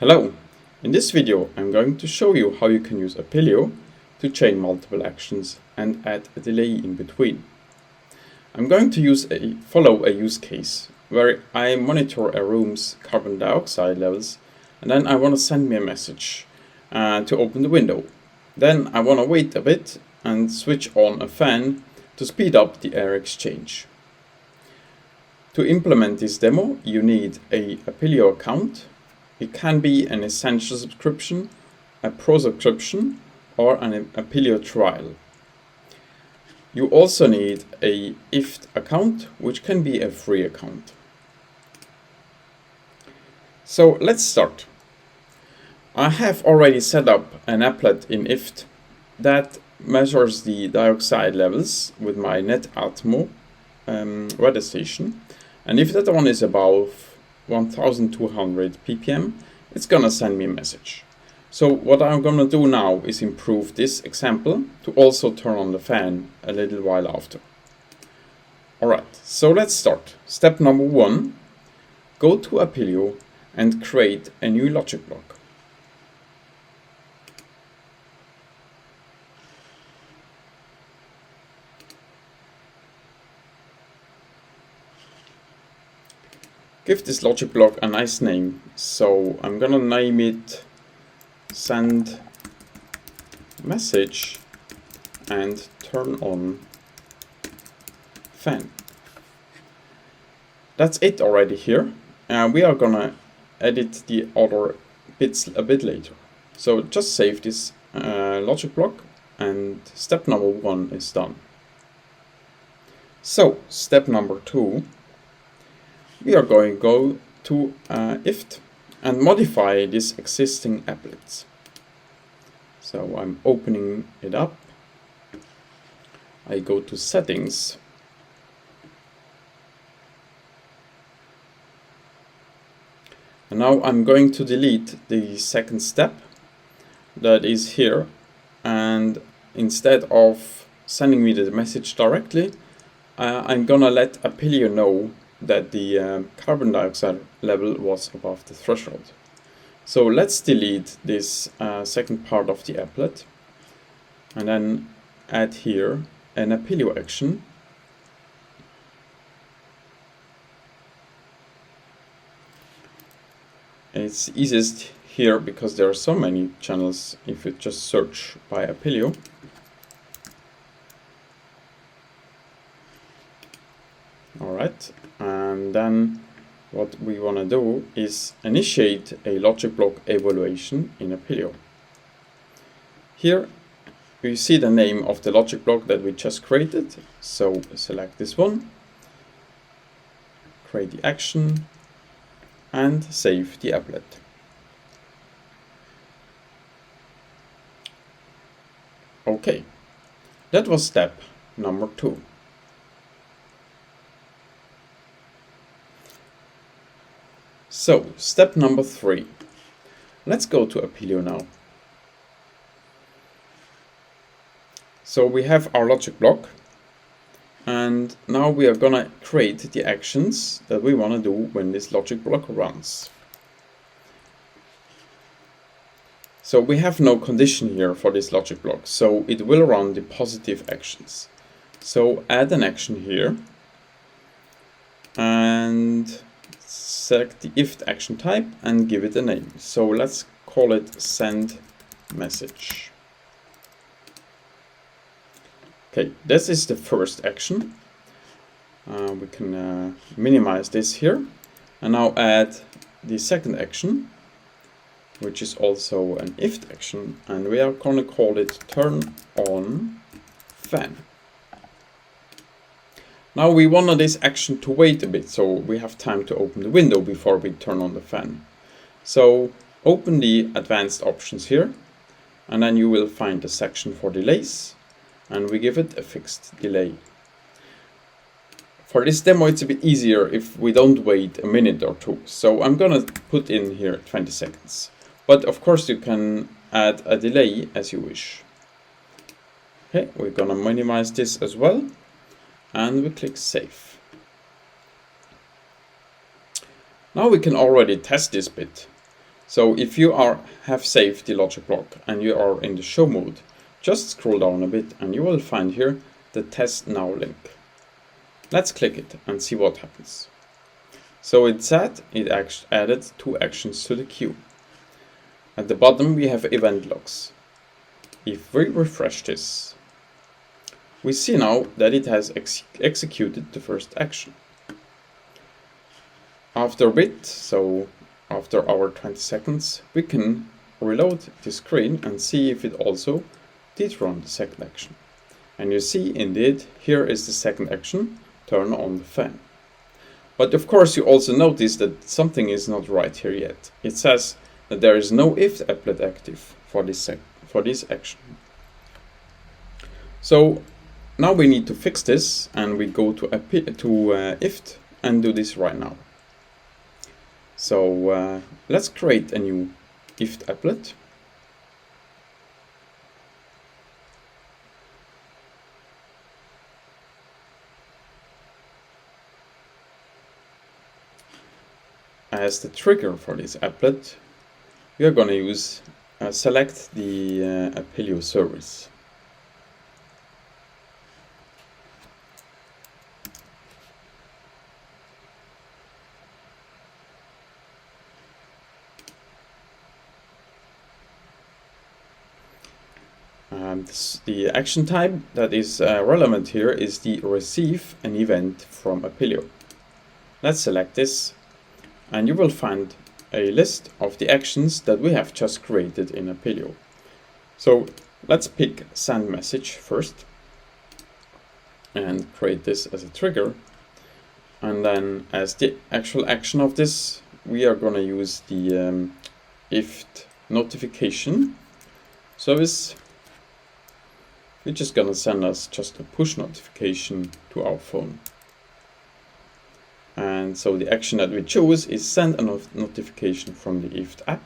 Hello! In this video I'm going to show you how you can use Apilio to chain multiple actions and add a delay in between. I'm going to follow a use case where I monitor a room's carbon dioxide levels, and then I want to send me a message to open the window. Then I want to wait a bit and switch on a fan to speed up the air exchange. To implement this demo you need a Apilio account. It can be an essential subscription, a pro subscription, or an Apilio trial. You also need a IFT account, which can be a free account. So let's start. I have already set up an applet in IFT that measures the dioxide levels with my NetAtmo weather station, and if that one is above 1200 ppm, it's gonna send me a message. So what I'm gonna do now is improve this example to also turn on the fan a little while after. Alright, so let's start. Step number 1, go to Apilio and create a new logic block. Give this logic block a nice name, so I'm gonna name it send message and turn on fan. That's it already here. We are gonna edit the other bits a bit later. So just save this logic block and step number 1 is done. So step number 2. We are going to go to IFT and modify this existing applet. So I'm opening it up. I go to settings. And now I'm going to delete the second step that is here. And instead of sending me the message directly, I'm gonna let Apilio know that the carbon dioxide level was above the threshold. So let's delete this second part of the applet and then add here an Apilio action. It's easiest here because there are so many channels if you just search by Apilio. Alright, and then what we want to do is initiate a logic block evaluation in Apilio. Here you see the name of the logic block that we just created, so select this one, create the action and save the applet. Okay, that was step number 2. So, step number 3. Let's go to Apilio now. So we have our logic block, and now we are gonna create the actions that we want to do when this logic block runs. So we have no condition here for this logic block, so it will run the positive actions. So add an action here, and select the IFT action type and give it a name. So let's call it send message. Okay, this is the first action. We can minimize this here and now add the second action, which is also an IFT action, and we are going to call it turn on fan. Now we want this action to wait a bit, so we have time to open the window before we turn on the fan. So open the advanced options here, and then you will find the section for delays, and we give it a fixed delay. For this demo it's a bit easier if we don't wait a minute or two, so I'm gonna put in here 20 seconds. But of course you can add a delay as you wish. Okay, we're gonna minimize this as well. And we click save. Now we can already test this bit. So if you have saved the logic block and you are in the show mode, just scroll down a bit and you will find here the test now link. Let's click it and see what happens. So it said it added 2 actions to the queue. At the bottom we have event logs. If we refresh this, we see now that it has executed the first action. After a bit, so after our 20 seconds, we can reload the screen and see if it also did run the second action. And you see, indeed, here is the second action, turn on the fan. But of course you also notice that something is not right here yet. It says that there is no if applet active for this action. So now we need to fix this, and we go to IFT and do this right now. So let's create a new IFT applet. As the trigger for this applet, we are going to use select the Apilio service. The action type that is relevant here is the receive an event from Apilio. Let's select this, and you will find a list of the actions that we have just created in Apilio. So let's pick send message first and create this as a trigger. And then as the actual action of this, we are going to use the IFT notification service, which is going to send us just a push notification to our phone. And so the action that we choose is send a notification from the IFT app.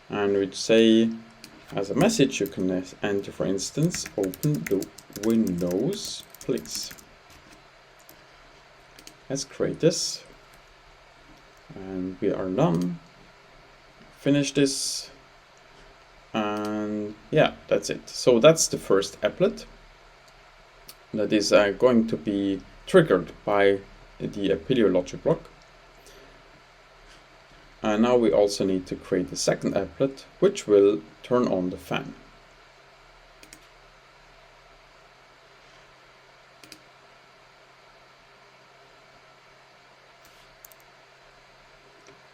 And we'd say as a message you can enter, for instance, open the windows, please. Let's create this. And we are done. Finish this. And yeah, that's it. So that's the first applet that is going to be triggered by the Apilio logic block. And now we also need to create the second applet, which will turn on the fan.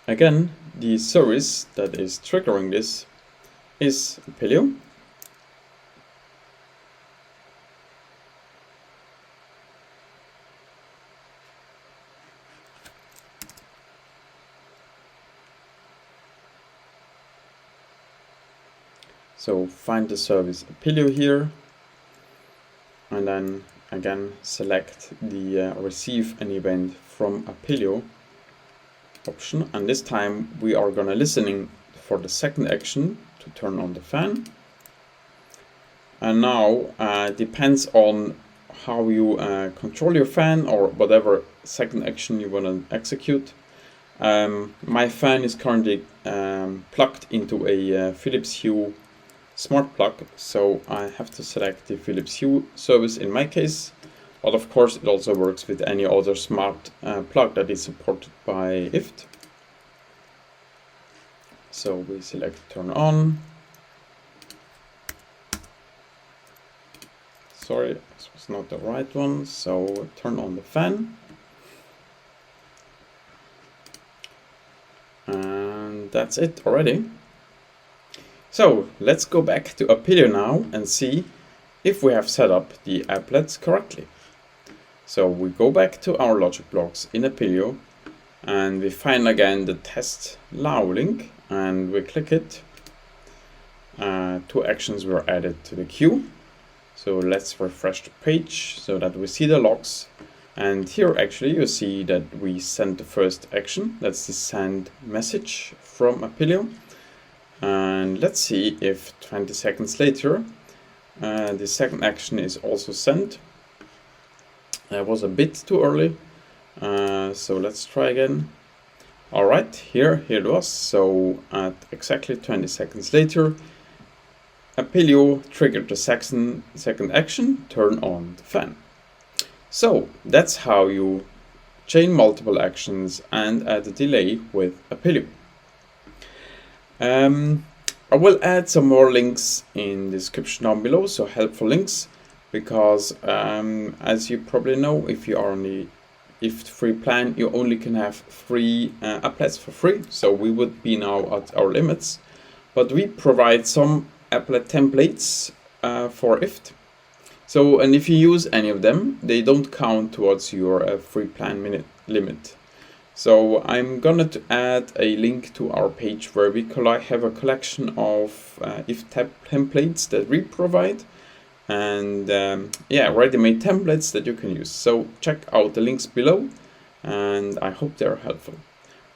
Again, the service that is triggering this is Apilio. So find the service Apilio here, and then again select the receive an event from Apilio option, and this time we are gonna listening for the second action to turn on the fan. And now depends on how you control your fan or whatever second action you want to execute. My fan is currently plugged into a Philips Hue smart plug, so I have to select the Philips Hue service in my case, but of course it also works with any other smart plug that is supported by IFT. So we select turn on. Sorry, this was not the right one, so turn on the fan. And that's it already. So let's go back to Apilio now and see if we have set up the applets correctly. So we go back to our logic blocks in Apilio and we find again the test now link and we click it. 2 actions were added to the queue. So let's refresh the page so that we see the logs. And here actually you see that we sent the first action. That's the send message from Apilio. And let's see if 20 seconds later the second action is also sent. It was a bit too early, so let's try again. Alright, here it was. So at exactly 20 seconds later, Apilio triggered the second action, turn on the fan. So that's how you chain multiple actions and add a delay with Apilio. I will add some more links in the description down below, so helpful links, because as you probably know, if you are on the IFT free plan, you only can have 3 applets for free, so we would be now at our limits. But we provide some applet templates for IFT. So, and if you use any of them, they don't count towards your free plan minute limit. So I'm gonna add a link to our page where we have a collection of IFT templates that we provide, and yeah, ready-made templates that you can use. So check out the links below, and I hope they're helpful.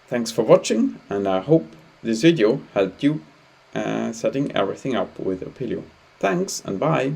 Thanks for watching, and I hope this video helped you setting everything up with Apilio. Thanks and bye!